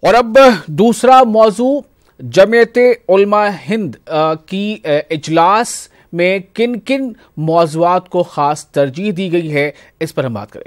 और अब दूसरा मौजू, जमीयत-ए-उलमा-ए-हिंद की इजलास में किन किन मौज़ूआत को खास तरजीह दी गई है, इस पर हम बात करें।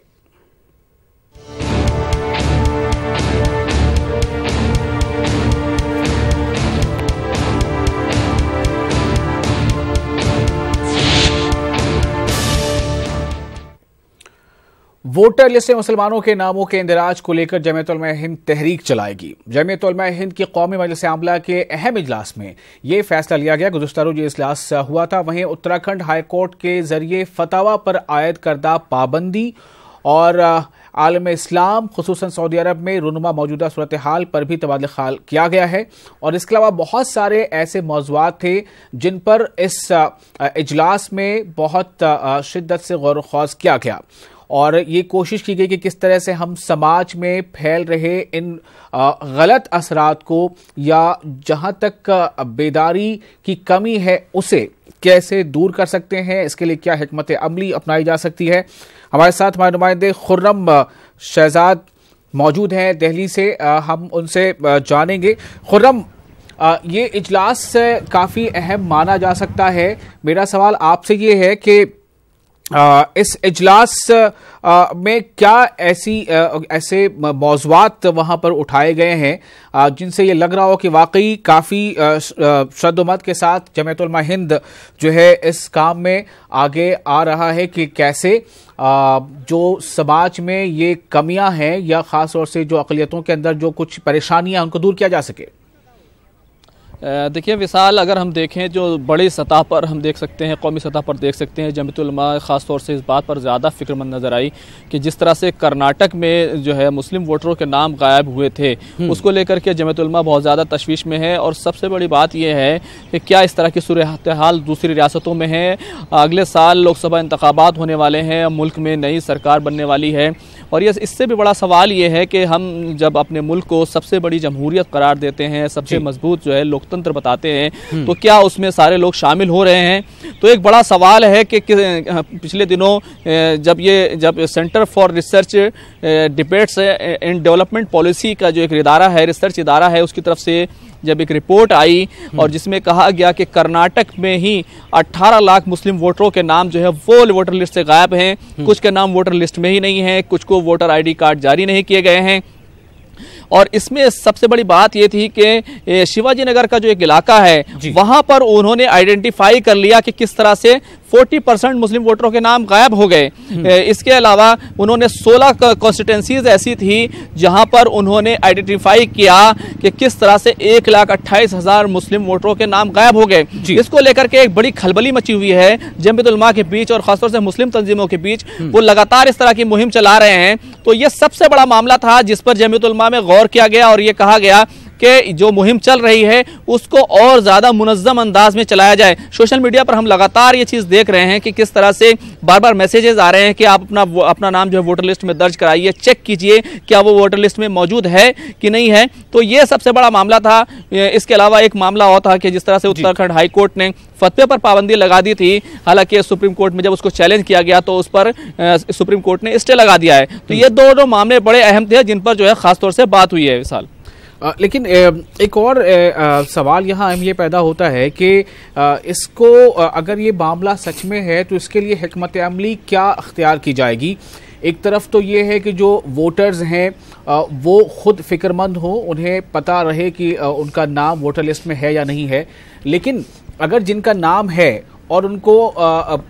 वोटर लिस्ट में मुसलमानों के नामों के इंदराज को लेकर जमीयत-उलमा-ए-हिंद तहरीक चलाएगी। जमीयत-उलमा-ए-हिंद की कौमी मजलिस आमला के अहम इजलास में यह फैसला लिया गया। गुज़श्ता रोज इजलास हुआ था। वहीं उत्तराखंड हाई कोर्ट के जरिए फतवा पर आयद करदा पाबंदी और आलम इस्लाम खुसूसन सऊदी अरब में रुनुमा मौजूदा सूरत हाल पर भी तबादला ख्याल किया गया है। और इसके अलावा बहुत सारे ऐसे मौज़ूआत थे जिन पर इस इजलास में बहुत शिद्दत से गौर ख्वास किया गया और ये कोशिश की गई कि किस तरह से हम समाज में फैल रहे इन गलत असरात को या जहां तक बेदारी की कमी है उसे कैसे दूर कर सकते हैं, इसके लिए क्या हिकमत अमली अपनाई जा सकती है। हमारे साथ हमारे नुमाइंदे खुर्रम शहजाद मौजूद हैं दिल्ली से, हम उनसे जानेंगे। खुर्रम, ये इजलास काफ़ी अहम माना जा सकता है। मेरा सवाल आपसे ये है कि इस इजलास में क्या ऐसे मौज़ूआत वहां पर उठाए गए हैं जिनसे ये लग रहा हो कि वाकई काफ़ी श्रद्ध-व-मत के साथ जमीयत-उलमा-ए-हिंद जो है इस काम में आगे आ रहा है कि कैसे जो समाज में ये कमियां हैं या ख़ास तौर से जो अक़लियतों के अंदर जो कुछ परेशानियां उनको दूर किया जा सके। देखिए विशाल, अगर हम देखें जो बड़ी सतह पर हम देख सकते हैं, कौमी सतह पर देख सकते हैं, जमीयत-उल-उलमा ख़ास तौर से इस बात पर ज़्यादा फिक्रमंद नज़र आई कि जिस तरह से कर्नाटक में जो है मुस्लिम वोटरों के नाम गायब हुए थे, उसको लेकर के जमीयत-उल-उलमा बहुत ज़्यादा तशवीश में है। और सबसे बड़ी बात यह है कि क्या इस तरह की सूरत हाल दूसरी रियासतों में है। अगले साल लोकसभा इंतखाबात होने वाले हैं, मुल्क में नई सरकार बनने वाली है और ये इससे भी बड़ा सवाल ये है कि हम जब अपने मुल्क को सबसे बड़ी जमहूरियत करार देते हैं, सबसे मजबूत जो है लोकतंत्र बताते हैं, तो क्या उसमें सारे लोग शामिल हो रहे हैं। तो एक बड़ा सवाल है कि पिछले दिनों जब centre for research debates and development policy का जो एक इदारा है, रिसर्च इदारा है, उसकी तरफ से जब एक रिपोर्ट आई और जिसमें कहा गया कि कर्नाटक में ही 18 लाख मुस्लिम वोटरों के नाम जो है वो वोटर लिस्ट से गायब हैं, कुछ के नाम वोटर लिस्ट में ही नहीं है, कुछ को वोटर आईडी कार्ड जारी नहीं किए गए हैं। और इसमें सबसे बड़ी बात ये थी कि शिवाजी नगर का जो एक इलाका है वहां पर उन्होंने आइडेंटिफाई कर लिया कि किस तरह से 40% मुस्लिम वोटरों के नाम गायब हो गए। इसके अलावा उन्होंने 16 कॉन्स्टिट्यूंसीज ऐसी थी जहां पर उन्होंने आइडेंटिफाई किया कि किस तरह से 1,28,000 मुस्लिम वोटरों के नाम गायब हो गए। इसको लेकर के एक बड़ी खलबली मची हुई है जमीयत-उल-उलमा के बीच और खासतौर से मुस्लिम तंजीमों के बीच। वो लगातार इस तरह की मुहिम चला रहे हैं। तो ये सबसे बड़ा मामला था जिस पर जमीयत-उल-उलमा में गौर किया गया और ये कहा गया कि जो मुहिम चल रही है उसको और ज्यादा मुनज़्ज़म अंदाज में चलाया जाए। सोशल मीडिया पर हम लगातार ये चीज देख रहे हैं कि किस तरह से बार बार मैसेजेस आ रहे हैं कि आप अपना नाम जो है वोटर लिस्ट में दर्ज कराइए, चेक कीजिए क्या वो वोटर लिस्ट में मौजूद है कि नहीं है। तो ये सबसे बड़ा मामला था। इसके अलावा एक मामला और था कि जिस तरह से उत्तराखंड हाई कोर्ट ने फतवे पर पाबंदी लगा दी थी, हालांकि सुप्रीम कोर्ट में जब उसको चैलेंज किया गया तो उस पर सुप्रीम कोर्ट ने स्टे लगा दिया है। तो ये दोनों मामले बड़े अहम थे जिन पर जो है खासतौर से बात हुई है विशाल। लेकिन एक और सवाल यहाँ ये पैदा होता है कि इसको अगर ये मामला सच में है तो इसके लिए हिकमत अमली क्या अख्तियार की जाएगी। एक तरफ तो ये है कि जो वोटर्स हैं वो खुद फिक्रमंद हो, उन्हें पता रहे कि उनका नाम वोटर लिस्ट में है या नहीं है, लेकिन अगर जिनका नाम है और उनको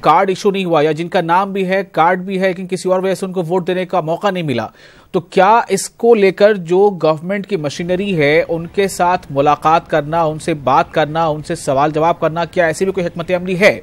कार्ड इशू नहीं हुआ या जिनका नाम भी है कार्ड भी है लेकिन किसी और वजह से उनको वोट देने का मौका नहीं मिला, तो क्या इसको लेकर जो गवर्नमेंट की मशीनरी है उनके साथ मुलाकात करना, उनसे बात करना, उनसे सवाल जवाब करना, क्या ऐसी भी कोई हिकमत अमली है?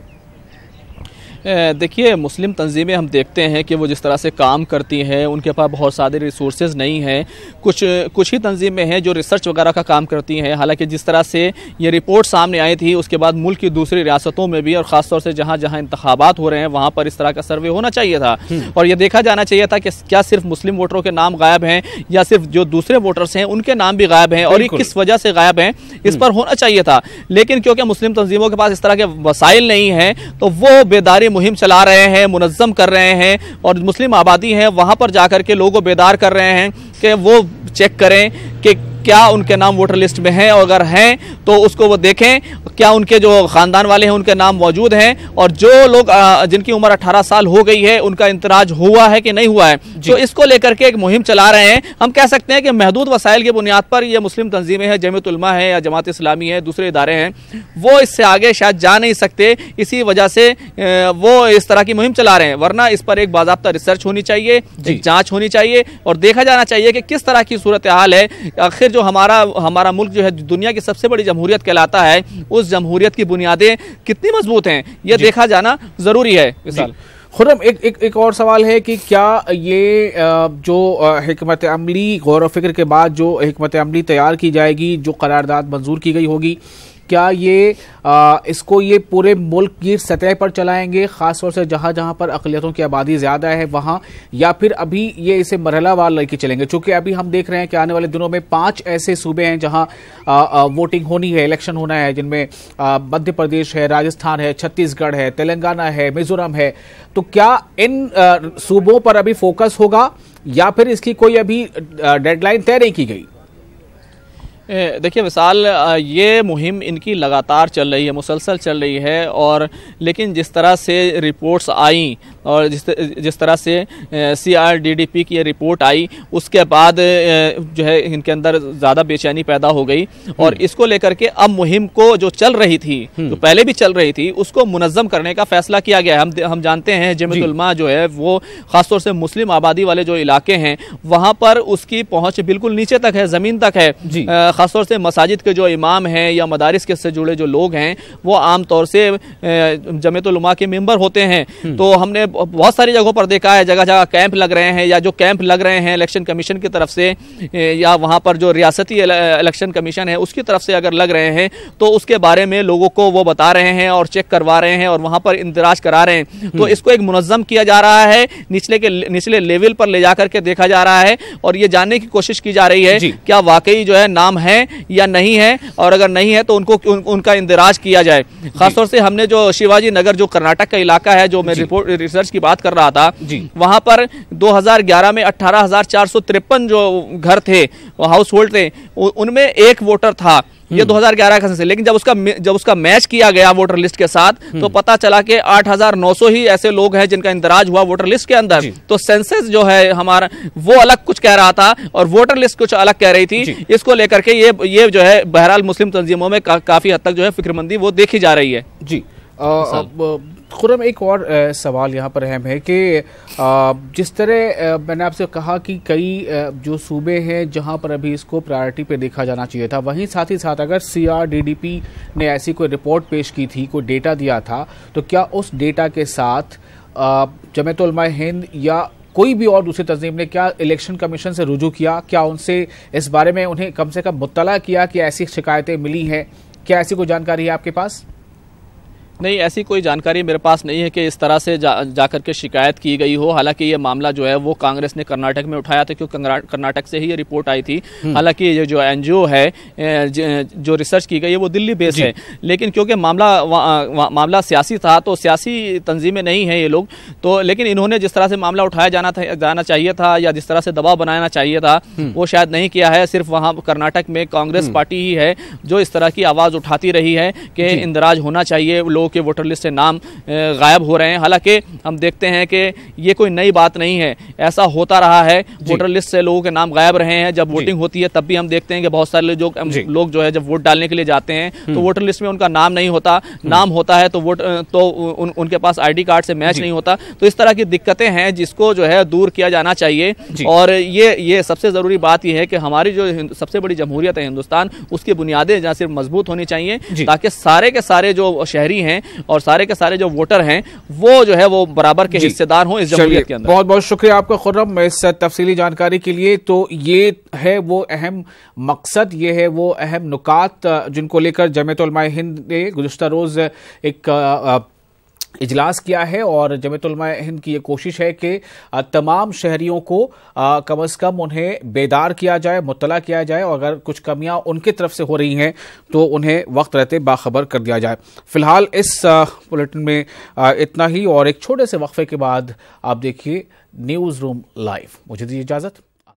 देखिए मुस्लिम तंजीमें हम देखते हैं कि वो जिस तरह से काम करती हैं उनके पास बहुत सारे रिसोर्सेज नहीं हैं। कुछ ही तंजीमें हैं जो रिसर्च वगैरह का काम करती हैं। हालांकि जिस तरह से ये रिपोर्ट सामने आई थी उसके बाद मुल्क की दूसरी रियासतों में भी और ख़ासतौर से जहाँ जहाँ इंतखाबात हो रहे हैं वहाँ पर इस तरह का सर्वे होना चाहिए था और ये देखा जाना चाहिए था कि क्या सिर्फ मुस्लिम वोटरों के नाम गायब हैं या सिर्फ जो दूसरे वोटर्स हैं उनके नाम भी गायब हैं और ये किस वजह से गायब हैं, इस पर होना चाहिए था। लेकिन क्योंकि मुस्लिम तंजीमों के पास इस तरह के वसाइल नहीं हैं तो वो बेदारी मुहिम चला रहे हैं, मुनज़्ज़म कर रहे हैं और मुस्लिम आबादी है वहां पर जाकर के लोगों को बेदार कर रहे हैं कि वो चेक करें कि क्या उनके नाम वोटर लिस्ट में हैं, और अगर हैं तो उसको वो देखें, क्या उनके जो खानदान वाले हैं उनके नाम मौजूद हैं, और जो लोग जिनकी उम्र 18 साल हो गई है उनका इंतराज हुआ है कि नहीं हुआ है। तो इसको लेकर के एक मुहिम चला रहे हैं। हम कह सकते हैं कि महदूद वसाइल की बुनियाद पर ये मुस्लिम तंजीमें हैं, जमीयत उलमा है या जमात इस्लामी है, दूसरे इदारे हैं, वो इससे आगे शायद जा नहीं सकते। इसी वजह से वो इस तरह की मुहिम चला रहे हैं, वरना इस पर एक बाज़ाब्ता रिसर्च होनी चाहिए, एक जांच होनी चाहिए और देखा जाना चाहिए कि किस तरह की सूरत हाल है। आखिर जो हमारा मुल्क जो है दुनिया की सबसे बड़ी जमहूरियत कहलाता है, उस जमहूरियत की बुनियादें कितनी मजबूत हैं, यह देखा जाना जरूरी है। विशाल खुर्रम, एक और सवाल है कि क्या ये जो हिकमत अमली गौर व फिक्र के बाद जो हिकमत अमली तैयार की जाएगी, जो करारदाद मंजूर की गई होगी, क्या ये इसको ये पूरे मुल्क की सतह पर चलाएंगे, खासतौर से जहां जहां पर अक़लियतों की आबादी ज़्यादा है वहां, या फिर अभी ये इसे मरहलावार लेके चलेंगे? चूंकि अभी हम देख रहे हैं कि आने वाले दिनों में 5 ऐसे सूबे हैं जहां वोटिंग होनी है, इलेक्शन होना है, जिनमें मध्य प्रदेश है, राजस्थान है, छत्तीसगढ़ है, तेलंगाना है, मिजोरम है। तो क्या इन सूबों पर अभी फोकस होगा या फिर इसकी कोई अभी डेडलाइन तय नहीं की गई? देखिए विशाल, ये मुहिम इनकी लगातार चल रही है, मुसलसल चल रही है, और लेकिन जिस तरह से रिपोर्ट्स आई और जिस तरह से CRDDP की ये रिपोर्ट आई, उसके बाद जो है इनके अंदर ज़्यादा बेचैनी पैदा हो गई और इसको लेकर के अब मुहिम को जो चल रही थी, जो पहले भी चल रही थी, उसको मुनज़्ज़म करने का फैसला किया गया है। हम जानते हैं जमीयत उलमा जो है वो ख़ासतौर से मुस्लिम आबादी वाले जो इलाके हैं वहाँ पर उसकी पहुँच बिल्कुल नीचे तक है, ज़मीन तक है। खासतौर से मसाजिद के जो इमाम हैं या मदारिस के से जुड़े जो लोग हैं वो आम तौर से जमीयत उलमा के मेंबर होते हैं। तो हमने बहुत सारी जगहों पर देखा है, जगह जगह कैंप लग रहे हैं, या जो कैंप लग रहे हैं इलेक्शन कमीशन की तरफ से या वहाँ पर जो रियासती इलेक्शन कमीशन है उसकी तरफ से अगर लग रहे हैं तो उसके बारे में लोगों को वो बता रहे हैं और चेक करवा रहे हैं और वहाँ पर इंदराज करा रहे हैं। तो इसको एक मुनज़्ज़म किया जा रहा है, निचले लेवल पर ले जाकर के देखा जा रहा है और ये जानने की कोशिश की जा रही है क्या वाकई जो है नाम है या नहीं है, और अगर नहीं है तो उनका इंदराज किया जाए। खासतौर से हमने जो शिवाजी नगर जो कर्नाटक का इलाका है, जो मैं रिसर्च की बात कर रहा था, वहां पर 2011 में 18,453 जो घर थे, हाउस होल्ड थे, उनमें एक वोटर था। ये 2011 का सेंसस, लेकिन जब उसका मैच किया गया वोटर लिस्ट के साथ तो पता चला कि 8,900 ही ऐसे लोग हैं जिनका इंदराज हुआ वोटर लिस्ट के अंदर। तो सेंसस जो है हमारा वो अलग कुछ कह रहा था और वोटर लिस्ट कुछ अलग कह रही थी। इसको लेकर के ये जो है बहरहाल मुस्लिम तंजीमों में काफी हद तक जो है फिक्रमंदी वो देखी जा रही है। जी खुर्रम, एक और सवाल यहाँ पर अहम है कि जिस तरह मैंने आपसे कहा कि कई जो सूबे हैं जहाँ पर अभी इसको प्रायोरिटी पे देखा जाना चाहिए था, वहीं साथ ही साथ अगर CRDDP ने ऐसी कोई रिपोर्ट पेश की थी, कोई डेटा दिया था, तो क्या उस डेटा के साथ जमीयत उलमा हिंद या कोई भी और दूसरी तंजीम ने क्या इलेक्शन कमीशन से रुजू किया? क्या उनसे इस बारे में उन्हें कम से कम मुत्तला किया कि ऐसी शिकायतें मिली हैं? क्या ऐसी कोई जानकारी है आपके पास? नहीं, ऐसी कोई जानकारी मेरे पास नहीं है कि इस तरह से जाकर के शिकायत की गई हो। हालांकि ये मामला जो है वो कांग्रेस ने कर्नाटक में उठाया था, क्योंकि कर्नाटक से ही ये रिपोर्ट आई थी। हालांकि ये जो NGO है जो रिसर्च की गई है वो दिल्ली बेस्ड है, लेकिन क्योंकि मामला सियासी था तो सियासी तंजीमें नहीं है ये लोग, तो लेकिन इन्होंने जिस तरह से मामला उठाया जाना चाहिए था या जिस तरह से दबाव बनाना चाहिए था वो शायद नहीं किया है। सिर्फ वहाँ कर्नाटक में कांग्रेस पार्टी ही है जो इस तरह की आवाज़ उठाती रही है कि इंदराज होना चाहिए, के वोटर लिस्ट से नाम गायब हो रहे हैं। हालांकि हम देखते हैं कि ये कोई नई बात नहीं है, ऐसा होता रहा है, वोटर लिस्ट से लोगों के नाम गायब रहे हैं। जब वोटिंग होती है तब भी हम देखते हैं कि बहुत सारे लोग जो है जब वोट डालने के लिए जाते हैं तो वोटर लिस्ट में उनका नाम नहीं होता, नाम होता है तो उनके पास ID कार्ड से मैच नहीं होता। तो इस तरह की दिक्कतें हैं जिसको जो है दूर किया जाना चाहिए। और ये सबसे जरूरी बात यह है कि हमारी जो सबसे बड़ी जमहूरियत है हिंदुस्तान, उसकी बुनियादें जहाँ सिर्फ मजबूत होनी चाहिए ताकि सारे के सारे जो शहरी हैं और सारे के सारे जो वोटर हैं वो जो है वो बराबर के हिस्सेदार हों इस जमहूरियत के अंदर। बहुत बहुत शुक्रिया आपका खुर्रम इस तफसीली जानकारी के लिए। तो ये है वो अहम मकसद, ये है वो अहम नुकात जिनको लेकर जमीयत उलमा हिंद ने गुज़िश्ता रोज एक इजलास किया है और जमीयत उलमा हिंद की ये कोशिश है कि तमाम शहरियों को कम अज़ कम उन्हें बेदार किया जाए, मुत्तला किया जाए, और अगर कुछ कमियां उनकी तरफ से हो रही हैं तो उन्हें वक्त रहते बाखबर कर दिया जाए। फिलहाल इस बुलेटिन में इतना ही, और एक छोटे से वक्फे के बाद आप देखिए न्यूज़ रूम लाइव। मुझे दीजिए इजाज़त।